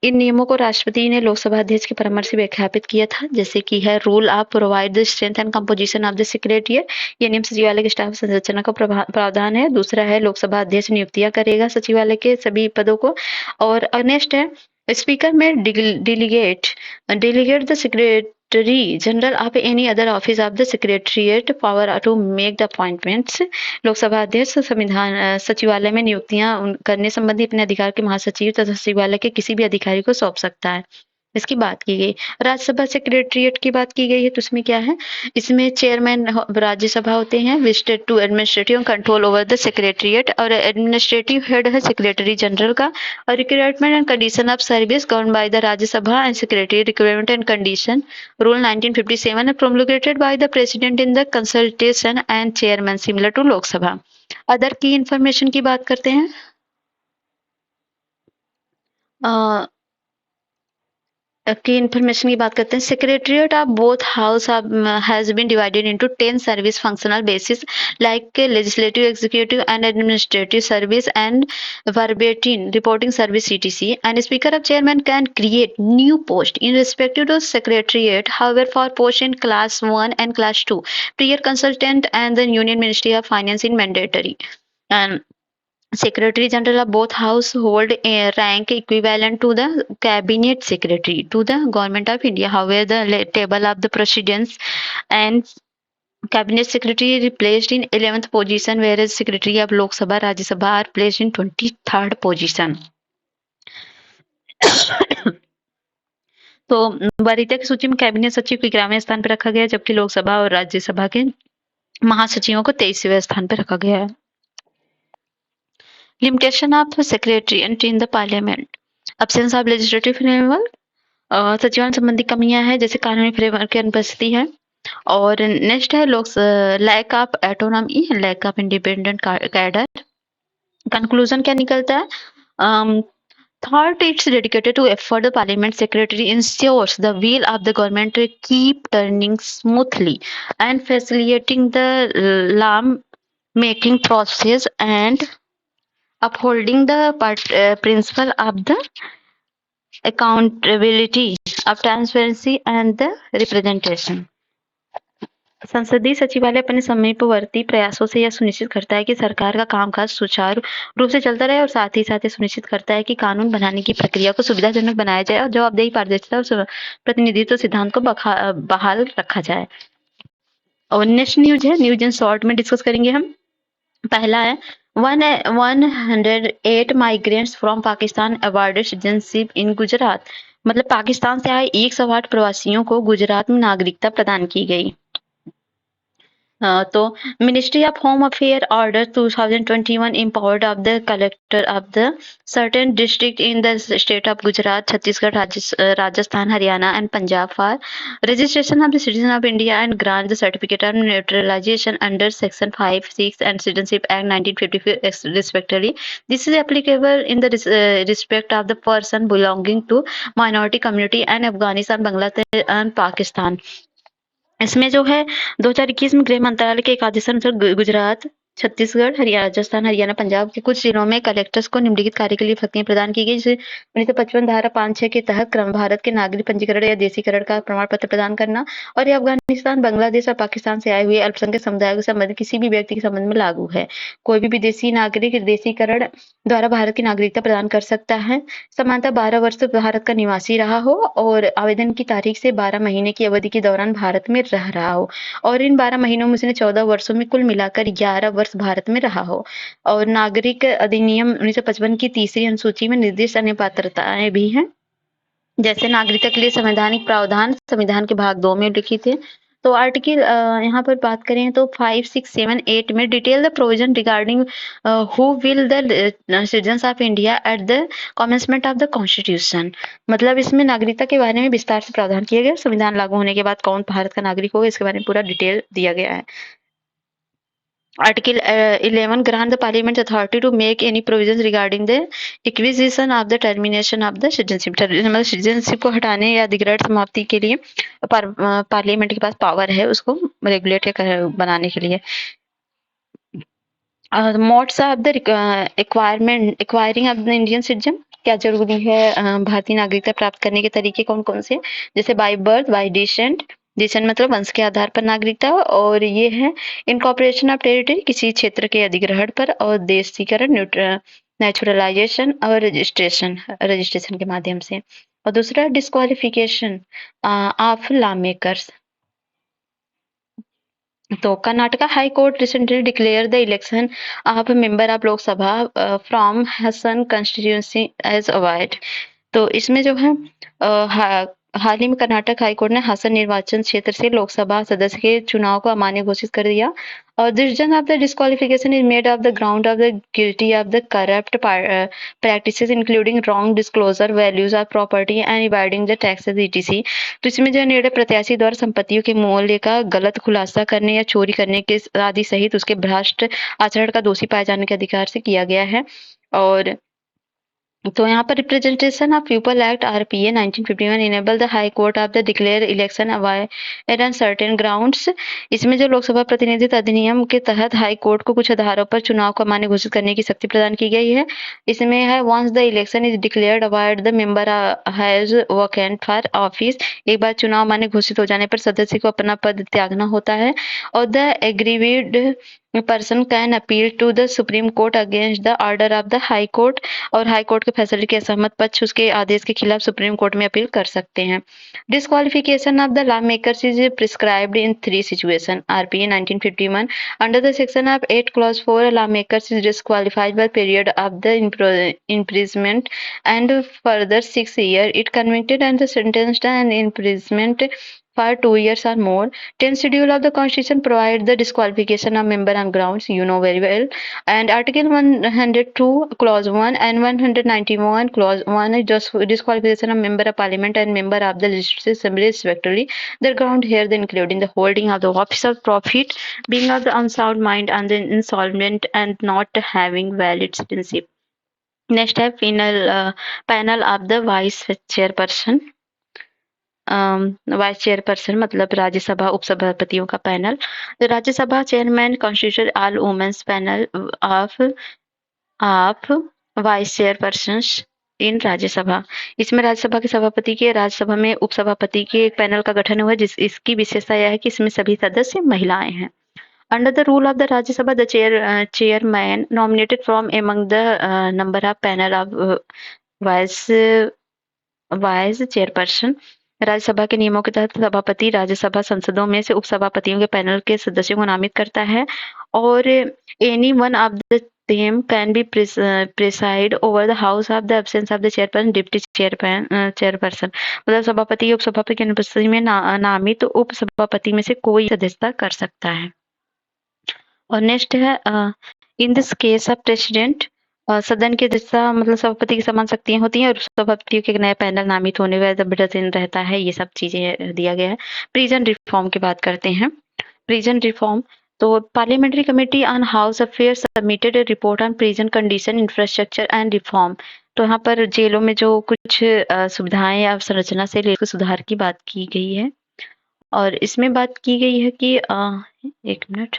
इन नियमों को राष्ट्रपति ने लोकसभा अध्यक्ष के परामर्श से व्याख्यापित किया था, जैसे कि है rule of provide the strength and composition of the secretariat. ये नियम सचिवालय के स्टाफ संरचना का प्रावधान है। दूसरा है लोकसभा अध्यक्ष नियुक्तियां करेगा सचिवालय के सभी पदों को। और नेक्स्ट है speaker may delegate the secretary general of any other office of the secretariat power to make the appointments. Lok Sabha अध्यक्ष संविधान सचिवालय में नियुक्तियां करने संबंधी अपने अधिकार के महासचिव तथा सचिवालय के किसी भी अधिकारी को सौंप सकता है। इसकी बात की गई। राज्यसभा सेक्रेटेरिएट की बात की गई है, तो इसमें क्या है, इसमें चेयरमैन राज्यसभा होते हैं, visited to administrative control over the secretariat, और एडमिनिस्ट्रेटिव हेड है सेक्रेटरी जनरल का। और recruitment and condition of service govern by the Rajya Sabha and secretary recruitment and condition rule 1957 promulgated by the president in the consultation and chairman similar to Lok Sabha. Other की information की बात करते हैं। की information की बात करते हैं। Secretariat of both house has been divided into 10 service functional basis like legislative, executive and administrative service and verbatim reporting service etc, and speaker of chairman can create new post in respective to secretariat. However, for post in class 1 and class 2 prior consultant and the union ministry of finance in mandatory, and Secretary General of both House hold a rank equivalent to the Cabinet Secretary to the Government of India. However, the table of the precedence and Cabinet Secretary replaced in 11th position, whereas Secretary of Lok Sabha, Rajya Sabha are placed in 23rd position. तो वरीयता की सूची में cabinet सचिव को 11वें स्थान पर रखा गया, जबकि लोकसभा और राज्यसभा के महासचिवों को 23वें स्थान पर रखा गया है। Limitation of secretary entry in the parliament, absence of legislative framework, सचिवालय संबंधी कमियां हैं, जैसे कानूनी फ्रेमवर्क की अनुपस्थिति है। और नेक्स्ट है lack of autonomy, lack of independent cadre. Conclusion क्या निकलता है, thought it's dedicated to effort the parliament secretary ensures the wheel of the government keep turning smoothly and facilitating the law making process and upholding the principle of the accountability of transparency and the representation। संसदीय सचिवालय अपने समीपवर्ती प्रयासों से यह सुनिश्चित करता है कि सरकार का कामकाज सुचारू रूप से चलता रहे, और साथ ही सुनिश्चित करता है कि कानून बनाने की प्रक्रिया को सुविधाजनक बनाया जाए और जवाबदेही, पारदर्शिता और प्रतिनिधित्व सिद्धांत को बहाल रखा जाए। और नेक्स्ट न्यूज है, न्यूज इन शॉर्ट में डिस्कस करेंगे हम। पहला है 108 migrants from Pakistan awarded citizenship in Gujarat. मतलब पाकिस्तान से आए 108 प्रवासियों को गुजरात में नागरिकता प्रदान की गई। तो ministry of home affair order 2021 empowered of the collector of the certain district in the state of Gujarat, Chhattisgarh, Rajasthan, Haryana and Punjab for registration of the citizen of India and grant the certificate of naturalization under section 5, 6 and Citizenship Act 1954 respectively. This is applicable in the respect of the person belonging to minority community and Afghanistan, Bangladesh and Pakistan। इसमें जो है 2021 में गृह मंत्रालय के एक आदेश अनुसार गुजरात, छत्तीसगढ़, राजस्थान, हरियाणा, पंजाब के कुछ जिलों में कलेक्टर्स को निम्नलिखित कार्य के लिए शक्तियां प्रदान की गई, जैसे 1955 धारा 5-6 के तहत भारत के नागरिक पंजीकरण या देशीकरण का प्रमाण पत्र प्रदान करना, और ये अफगानिस्तान, बांग्लादेश और पाकिस्तान से आए हुए अल्पसंख्यक समुदायों के संबंधित किसी भी व्यक्ति के संबंध में लागू है। कोई भी विदेशी नागरिक देशीकरण द्वारा भारत की नागरिकता प्रदान कर सकता है। समानता 12 वर्ष भारत का निवासी रहा हो और आवेदन की तारीख से 12 महीने की अवधि के दौरान भारत में रह रहा हो, और इन 12 महीनों में उसने 14 वर्षों में कुल मिलाकर 11 वर्ष भारत में रहा हो। और नागरिक अधिनियम 1955 की तीसरी अनुसूची में निर्दिष्ट अन्य पात्रताएं भी हैं, जैसे नागरिकता के लिए संवैधानिक प्रावधान संविधान के भाग 2 में लिखित है। तो आर्टिकल यहाँ पर बात करें तो 5, 6, 7, 8 में detail the provision regarding who will the citizens of India at the commencement of the constitution. मतलब इसमें नागरिकता के बारे में विस्तार से प्रावधान किया गया। संविधान लागू होने के बाद कौन भारत का नागरिक होगा, इसके बारे में पूरा डिटेल दिया गया है। Article 11 grant the Parliament authority to make any provisions regarding the acquisition of the termination of the citizenship। मतलब सिटीजनशिप को हटाने या अधिग्रहण समाप्ति के लिए पार्लियामेंट के पास पावर है उसको रेगुलेट बनाने के लिए। Modes of the acquiring of the Indian citizen, क्या जरूरी है भारतीय नागरिकता प्राप्त करने के तरीके कौन कौन से, जैसे by birth, by descent, descent मतलब वंश के आधार पर नागरिकता, और ये है इनकॉर्पोरेशन ऑफ टेरिटरी, किसी क्षेत्र के अधिग्रहण पर, और देशीकरण, नेचुरलाइजेशन, और रजिस्ट्रेशन रजिस्ट्रेशन के माध्यम से। और दूसरा डिस्क्वालिफिकेशन ऑफ लॉ मेकर्स। तो Karnataka high court recently declare the election of member of Lok Sabha from Hassan constituency as avoid. तो इसमें जो है हाल ही में कर्नाटक हाईकोर्ट ने हासन निर्वाचन क्षेत्र से लोकसभा सदस्य के चुनाव को अमान्य घोषित कर दिया। और decision of the disqualification is made of the ground of the guilty of the corrupt practices including wrong disclosure values of property and evading the taxes ETC. तो इसमें जो निर्णय प्रत्याशी द्वारा संपत्तियों के मूल्य का गलत खुलासा करने या चोरी करने के आदि सहित उसके भ्रष्ट आचरण का दोषी पाए जाने के अधिकार से किया गया है। और तो यहाँ पर representation of people act RPA 1951 enable the high court of the declare election avoid on certain grounds. इसमें जो लोकसभा प्रतिनिधित्व अधिनियम के तहत हाई कोर्ट को कुछ आधारों पर चुनाव को अमान्य घोषित करने की शक्ति प्रदान की गई है। इसमें है once the election is declared avoid the member has vacant for office. एक बार चुनाव अमान्य घोषित हो जाने पर सदस्य को अपना पद त्यागना होता है। और the एग्रीविड person can appeal to the Supreme Court against the order of the High Court। और हाई कोर्ट के फैसले के असहमत पक्ष उसके आदेश के खिलाफ सुप्रीम कोर्ट में अपील कर सकते हैं। Disqualification of the lawmakers is prescribed in 3 situation RPA 1951 under the section of 8 clause 4 lawmakers is disqualified by period of the imprisonment and further 6 years it convicted and the sentenced and imprisonment for 2 years or more। 10th schedule of the constitution provide the disqualification of member on grounds you know very well, and article 102 clause 1 and 191 clause 1 is just disqualification of member of parliament and member of the legislative assembly respectively. The ground here the including the holding of the office of profit, being of the unsound mind and the insolvent and not having valid citizenship। Next है panel of the vice chairperson. Vice chairperson मतलब राज्यसभा उपसभापतियों का panel. Rajya Sabha chairman constitute all women's panel of vice chairperson in Rajya Sabha. इसमें राज्यसभा के सभापति के राज्यसभा में उपसभापति के एक पैनल का गठन हुआ जिस इसकी विशेषता यह है कि इसमें सभी सदस्य महिलाएं हैं। Under the rule of the Rajya Sabha, the chairman nominated from among the number of panel of vice chairperson। Rajya Sabha के नियमों के तहत सभापति राज्यसभा संसदों में से उपसभापतियों के पैनल के सदस्यों को नामित करता है। और any one of the them can be preside over the house of the absence of the chairperson deputy chairperson। मतलब सभापति उपसभापति की अनुपस्थिति में नामित उपसभापति में से कोई सदस्यता कर सकता है। और नेक्स्ट है in this case of president सदन के जैसा मतलब सभापति की समान शक्तियां होती हैं और सभापतियों के नए पैनल नामित होने का जबरदस्त रहता है। ये सब चीजें दिया गया है। प्रिजन रिफॉर्म की बात करते हैं। प्रिजन रिफॉर्म तो parliamentary committee on house affairs submitted A report on prison condition infrastructure and reform. तो यहाँ पर जेलों में जो कुछ सुविधाएं या संरचना से लेकर सुधार की बात की गई है। और इसमें बात की गई है कि 1 मिनट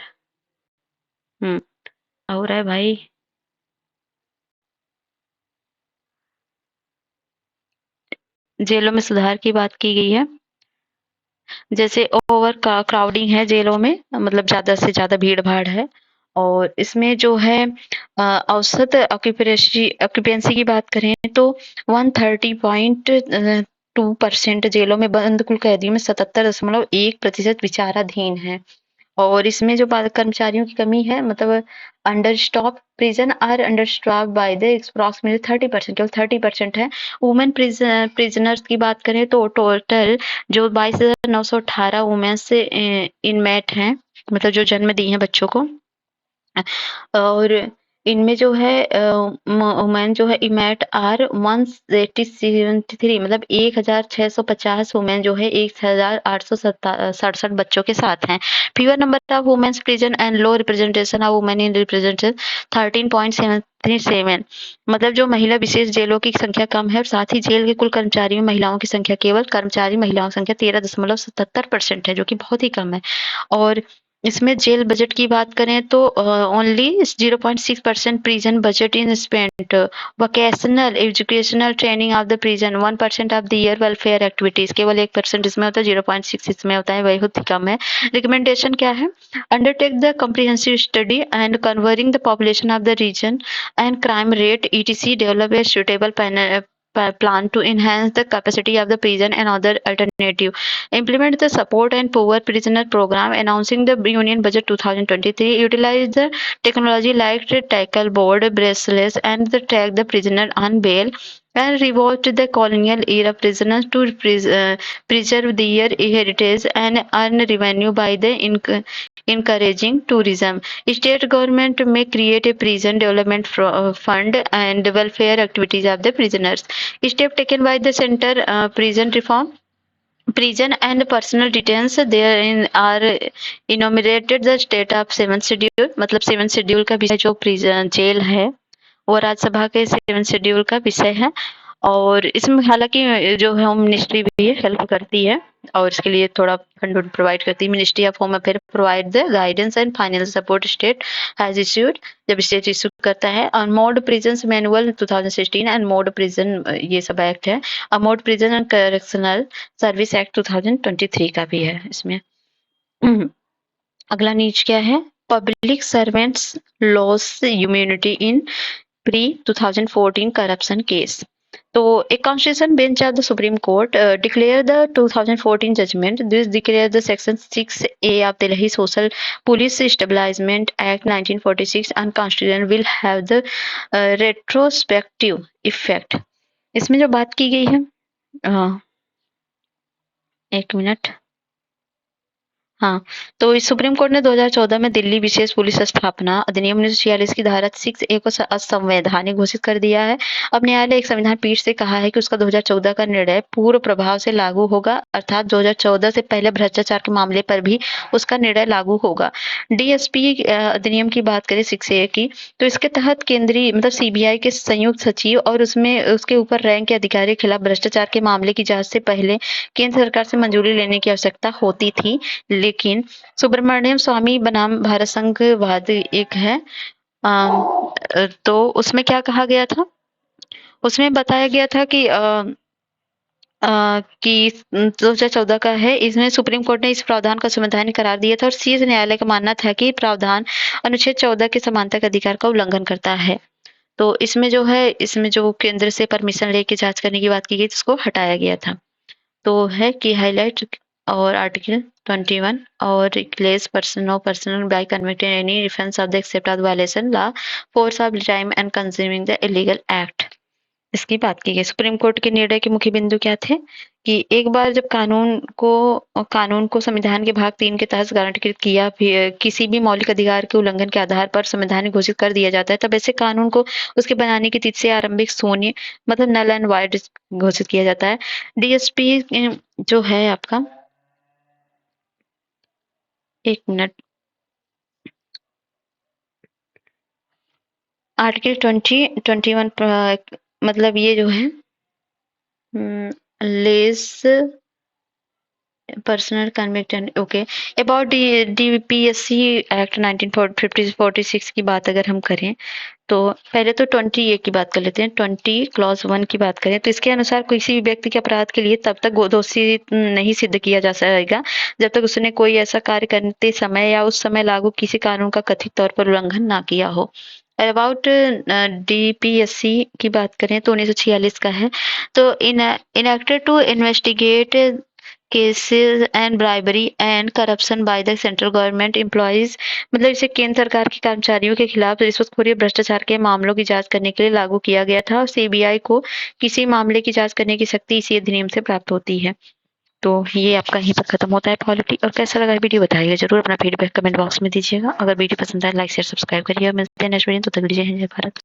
हो रहा है भाई। जेलों में सुधार की बात की गई है। जैसे ओवर क्राउडिंग है जेलों में, मतलब ज्यादा से ज्यादा भीड़ भाड़ है। और इसमें जो है औसत ऑक्यूपेंसी की बात करें तो 130.2% जेलों में बंद कुल कैदियों में 77.1% विचाराधीन है। और इसमें जो कर्मचारियों की कमी है मतलब understaffed prison are understaffed by the approximately 30%, केवल 30% है। वुमेन प्रिजनर्स की बात करें तो टोटल जो 22,918 वुमेन्स इनमेट हैं, मतलब जो जन्म दी हैं बच्चों को। और इनमें जो है वुमेन जो है इमेट आर 173 मतलब 1,650 वुमेन जो है 1,867 बच्चों के साथ हैं। Fewer number of women's prison and low representation of women in representation 13.77। मतलब जो महिला विशेष जेलों की संख्या कम है और साथ ही जेल के कुल कर्मचारियों महिलाओं की संख्या केवल कर्मचारी महिलाओं की संख्या 13.77% है, जो कि बहुत ही कम है। और इसमें जेल बजट की बात करें तो only 0.6% prison budget in spent vocational educational training of the prison 1% of the year welfare activities, केवल 1% इसमें होता है, 0.6 इसमें होता है, बहुत ही कम है। रिकमेंडेशन क्या है? Undertake the comprehensive study and converting the population of the region and crime rate etc, develop a suitable plan to enhance the capacity of the prison and other alternative. Implement the support and poor prisoner program. Announcing the Union Budget 2023. Utilize the technology like the tackle board, bracelets, and the track the prisoner on bail. And reward the colonial era prisoners to preserve their heritage and earn revenue by the encouraging tourism. State government may create a prison development fund and welfare activities of the prisoners. Step taken by the center prison reform. Prison and personal detains therein are enumerated the state of 7th schedule, मतलब 7th schedule का विषय जो prison jail है वो राज्यसभा के 7th schedule का विषय है। और इसमें हालांकि जो है होम मिनिस्ट्री भी हेल्प करती है और इसके लिए थोड़ा फंड प्रोवाइड करती है। Ministry of home affair provide the guidance and financial support state has issued, जब स्टेट इशू करता है। अनमोड prison manual 2016 and model prison ये सब एक्ट है। Model prison and correctional service act 2023 का भी है इसमें। अगला नीच क्या है? Public servants loss immunity in pre 2014 corruption case. तो एक constitution bench of the supreme court declare the 2014 judgment. This declares the section 6A of Delhi Social Police Establishment Act 1946 unconstitutional will have the retrospective effect. इसमें जो बात की गई है एक minute, हाँ, तो इस सुप्रीम कोर्ट ने 2014 में दिल्ली विशेष पुलिस स्थापना अधिनियम 1946 की धारा 6A को असंवैधानिक घोषित कर दिया है। अब न्यायालय एक संविधान पीठ से कहा है कि उसका 2014 का निर्णय पूर्व प्रभाव से लागू होगा, अर्थात 2014 से पहले भ्रष्टाचार के मामले पर भी उसका निर्णय लागू होगा। डीएसपी अधिनियम की बात करें 6A की, तो इसके तहत केंद्रीय मतलब सीबीआई के संयुक्त सचिव और उसमें उसके ऊपर रैंक के अधिकारी के खिलाफ भ्रष्टाचार के मामले की जांच से पहले केंद्र सरकार से मंजूरी लेने की आवश्यकता होती थी। लेकिन सुब्रमण्यम स्वामी बनाम भारत संघवाद एक है, तो उसमें क्या कहा गया था? उसमें बताया गया था कि 2014 का है, इसमें सुप्रीम कोर्ट ने इस प्रावधान का संवैधानिक करार दिया था और शीर्ष न्यायालय का मानना था कि प्रावधान अनुच्छेद 14 के समानता के अधिकार का उल्लंघन करता है। तो इसमें जो है, इसमें जो केंद्र से परमिशन लेके जांच करने की बात की गई जिसको हटाया गया था। तो है कि हाईलाइट और आर्टिकल 21 और clause person no person by convicted any defence of the except of violation law force of time and consuming the illegal act, इसकी बात की गई। सुप्रीम कोर्ट के निर्णय के मुख्य बिंदु क्या थे कि एक बार जब कानून को संविधान के भाग 3 के तहत गारंटी किया किसी भी मौलिक अधिकार के उल्लंघन के आधार पर संवैधानिक घोषित कर दिया जाता है, तब ऐसे कानून को उसके बनाने की तिथि से आरंभिक शून्य मतलब नल एंड वाइड घोषित किया जाता है। डीएसपी जो है आपका, एक मिनट, आर्टिकल 21 मतलब ये जो है less personal convicted, okay. About DPSC act 1946 की बात अगर हम करें तो पहले तो 20A की बात कर लेते हैं। 20 क्लॉज 1 की बात करें तो इसके अनुसार किसी भी व्यक्ति के अपराध के लिए तब तक दोषी नहीं सिद्ध किया जा सकेगा जब तक उसने कोई ऐसा कार्य करते समय या उस समय लागू किसी कानून का कथित तौर पर उल्लंघन ना किया हो। अबाउट डीपीएससी की बात करें तो 1946 का है। तो enacted to investigate cases and bribery and corruption by the central government employees, मतलब इसे केंद्र सरकार के कर्मचारियों के खिलाफ रिश्वतखोरी भ्रष्टाचार के मामलों की जांच करने के लिए लागू किया गया था। सीबीआई को किसी मामले की जांच करने की शक्ति इसी अधिनियम से प्राप्त होती है। तो ये आपका यहीं पर खत्म होता है पॉलिटी। और कैसा लगा वीडियो बताइएगा जरूर, अपना फीडबैक कमेंट बॉक्स में दीजिएगा। अगर वीडियो पसंद आए लाइक शेयर सब्सक्राइब करिए। मिलते हैं नेक्स्ट वीडियो, तो तक लीजिए। जय भारत।